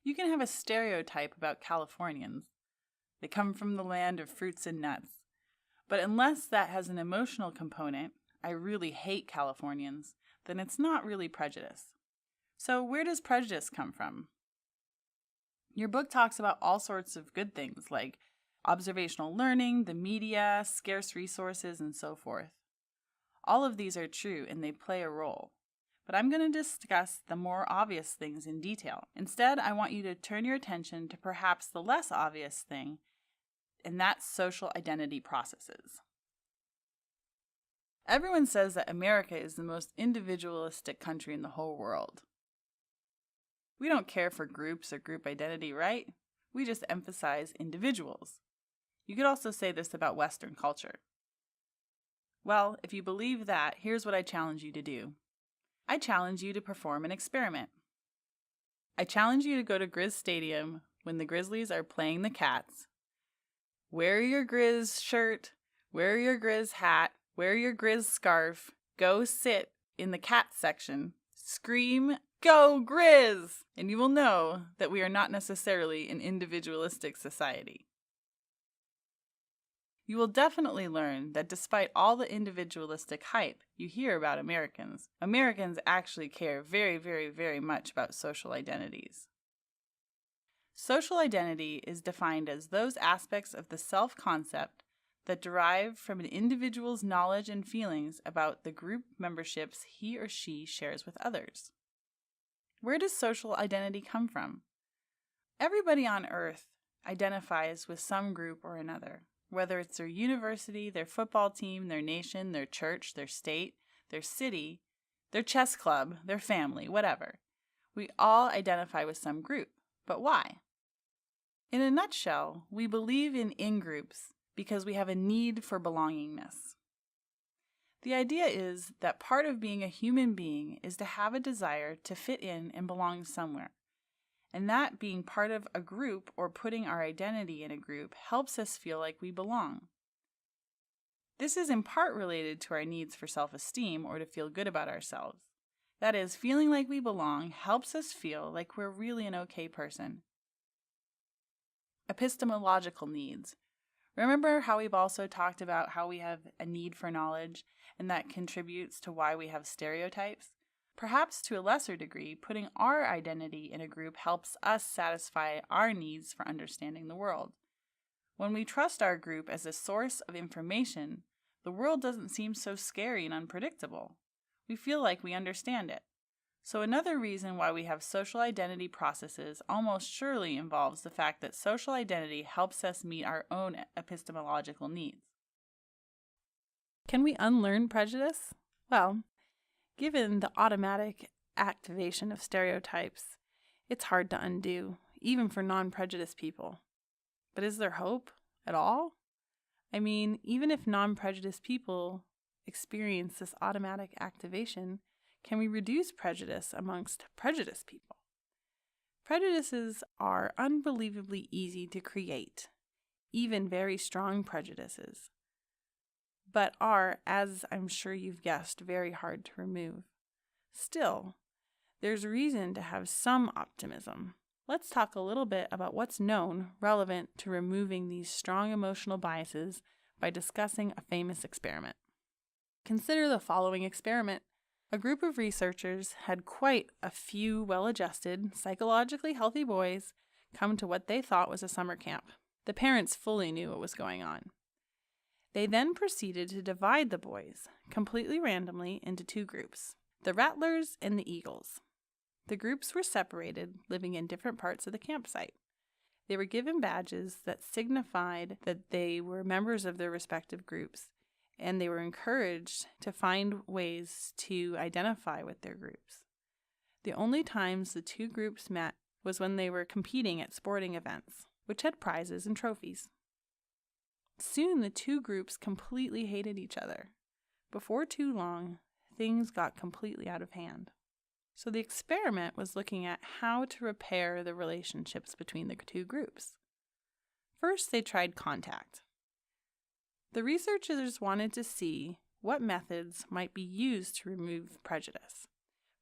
You can have a stereotype about Californians. They come from the land of fruits and nuts. But unless that has an emotional component, I really hate Californians, then it's not really prejudice. So where does prejudice come from? Your book talks about all sorts of good things like observational learning, the media, scarce resources, and so forth. All of these are true and they play a role. But I'm going to discuss the more obvious things in detail. Instead, I want you to turn your attention to perhaps the less obvious thing, and that's social identity processes. Everyone says that America is the most individualistic country in the whole world. We don't care for groups or group identity, right? We just emphasize individuals. You could also say this about Western culture. Well, if you believe that, here's what I challenge you to do. I challenge you to perform an experiment. I challenge you to go to Grizz Stadium when the Grizzlies are playing the Cats. Wear your Grizz shirt, wear your Grizz hat, wear your Grizz scarf, go sit in the Cats section, scream, "Go Grizz!" And you will know that we are not necessarily an individualistic society. You will definitely learn that despite all the individualistic hype you hear about Americans actually care very, very, very much about social identities. Social identity is defined as those aspects of the self-concept that derive from an individual's knowledge and feelings about the group memberships he or she shares with others. Where does social identity come from? Everybody on Earth identifies with some group or another. Whether it's their university, their football team, their nation, their church, their state, their city, their chess club, their family, whatever. We all identify with some group. But why? In a nutshell, we believe in in-groups because we have a need for belongingness. The idea is that part of being a human being is to have a desire to fit in and belong somewhere. And that being part of a group or putting our identity in a group helps us feel like we belong. This is in part related to our needs for self-esteem or to feel good about ourselves. That is, feeling like we belong helps us feel like we're really an okay person. Epistemological needs. Remember how we've also talked about how we have a need for knowledge and that contributes to why we have stereotypes? Perhaps to a lesser degree, putting our identity in a group helps us satisfy our needs for understanding the world. When we trust our group as a source of information, the world doesn't seem so scary and unpredictable. We feel like we understand it. So another reason why we have social identity processes almost surely involves the fact that social identity helps us meet our own epistemological needs. Can we unlearn prejudice? Well, given the automatic activation of stereotypes, it's hard to undo, even for non-prejudiced people. But is there hope at all? I mean, even if non-prejudiced people experience this automatic activation, can we reduce prejudice amongst prejudiced people? Prejudices are unbelievably easy to create, even very strong prejudices, but are, as I'm sure you've guessed, very hard to remove. Still, there's reason to have some optimism. Let's talk a little bit about what's known relevant to removing these strong emotional biases by discussing a famous experiment. Consider the following experiment. A group of researchers had quite a few well-adjusted, psychologically healthy boys come to what they thought was a summer camp. The parents fully knew what was going on. They then proceeded to divide the boys, completely randomly, into two groups, the Rattlers and the Eagles. The groups were separated, living in different parts of the campsite. They were given badges that signified that they were members of their respective groups, and they were encouraged to find ways to identify with their groups. The only times the two groups met was when they were competing at sporting events, which had prizes and trophies. Soon the two groups completely hated each other. Before too long, things got completely out of hand. So the experiment was looking at how to repair the relationships between the two groups. First, they tried contact. The researchers wanted to see what methods might be used to remove prejudice.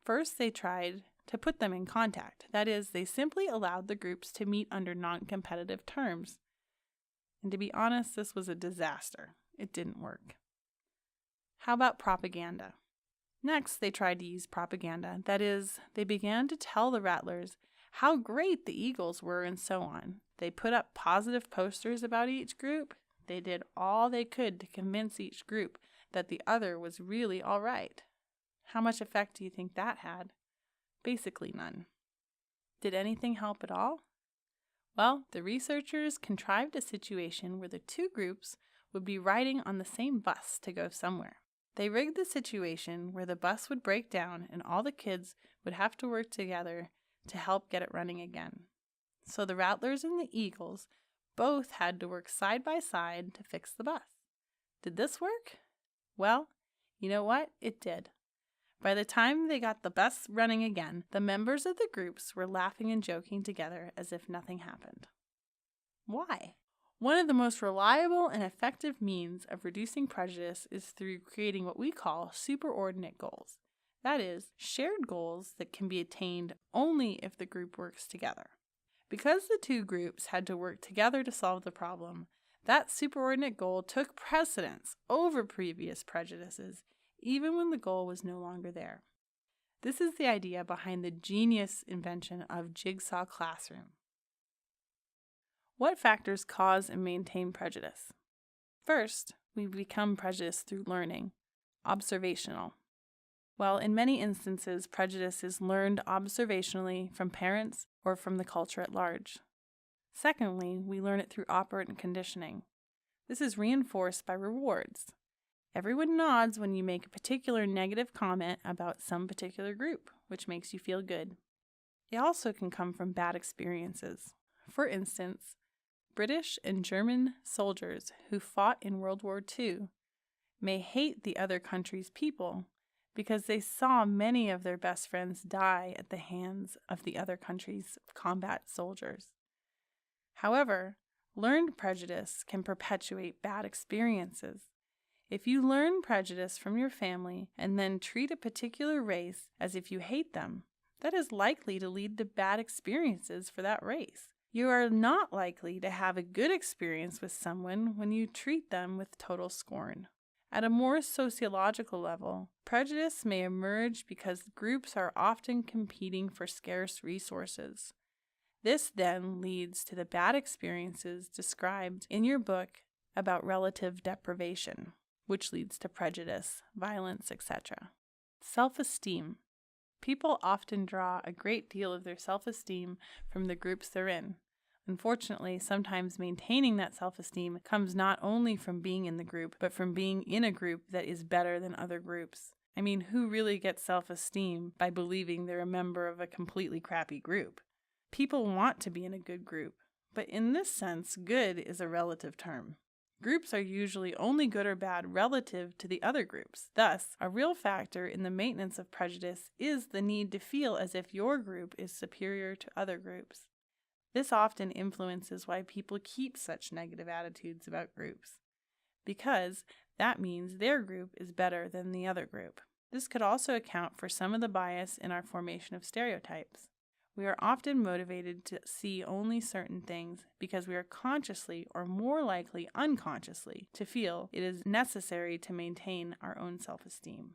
First, they tried to put them in contact. That is, they simply allowed the groups to meet under non-competitive terms. And to be honest, this was a disaster. It didn't work. How about propaganda? Next, they tried to use propaganda. That is, they began to tell the rattlers how great the eagles were and so on. They put up positive posters about each group. They did all they could to convince each group that the other was really all right. How much effect do you think that had? Basically none. Did anything help at all? Well, the researchers contrived a situation where the two groups would be riding on the same bus to go somewhere. They rigged the situation where the bus would break down and all the kids would have to work together to help get it running again. So the rattlers and the eagles both had to work side by side to fix the bus. Did this work? Well, you know what? It did. By the time they got the bus running again, the members of the groups were laughing and joking together as if nothing happened. Why? One of the most reliable and effective means of reducing prejudice is through creating what we call superordinate goals. That is, shared goals that can be attained only if the group works together. Because the two groups had to work together to solve the problem, that superordinate goal took precedence over previous prejudices, even when the goal was no longer there. This is the idea behind the genius invention of jigsaw classroom. What factors cause and maintain prejudice? First, we become prejudiced through learning, observational. Well, in many instances, prejudice is learned observationally from parents or from the culture at large. Secondly, we learn it through operant conditioning. This is reinforced by rewards. Everyone nods when you make a particular negative comment about some particular group, which makes you feel good. It also can come from bad experiences. For instance, British and German soldiers who fought in World War II may hate the other country's people because they saw many of their best friends die at the hands of the other country's combat soldiers. However, learned prejudice can perpetuate bad experiences. If you learn prejudice from your family and then treat a particular race as if you hate them, that is likely to lead to bad experiences for that race. You are not likely to have a good experience with someone when you treat them with total scorn. At a more sociological level, prejudice may emerge because groups are often competing for scarce resources. This then leads to the bad experiences described in your book about relative deprivation, which leads to prejudice, violence, etc. Self-esteem. People often draw a great deal of their self-esteem from the groups they're in. Unfortunately, sometimes maintaining that self-esteem comes not only from being in the group, but from being in a group that is better than other groups. I mean, who really gets self-esteem by believing they're a member of a completely crappy group? People want to be in a good group, but in this sense, good is a relative term. Groups are usually only good or bad relative to the other groups. Thus, a real factor in the maintenance of prejudice is the need to feel as if your group is superior to other groups. This often influences why people keep such negative attitudes about groups, because that means their group is better than the other group. This could also account for some of the bias in our formation of stereotypes. We are often motivated to see only certain things because we are consciously or more likely unconsciously to feel it is necessary to maintain our own self-esteem.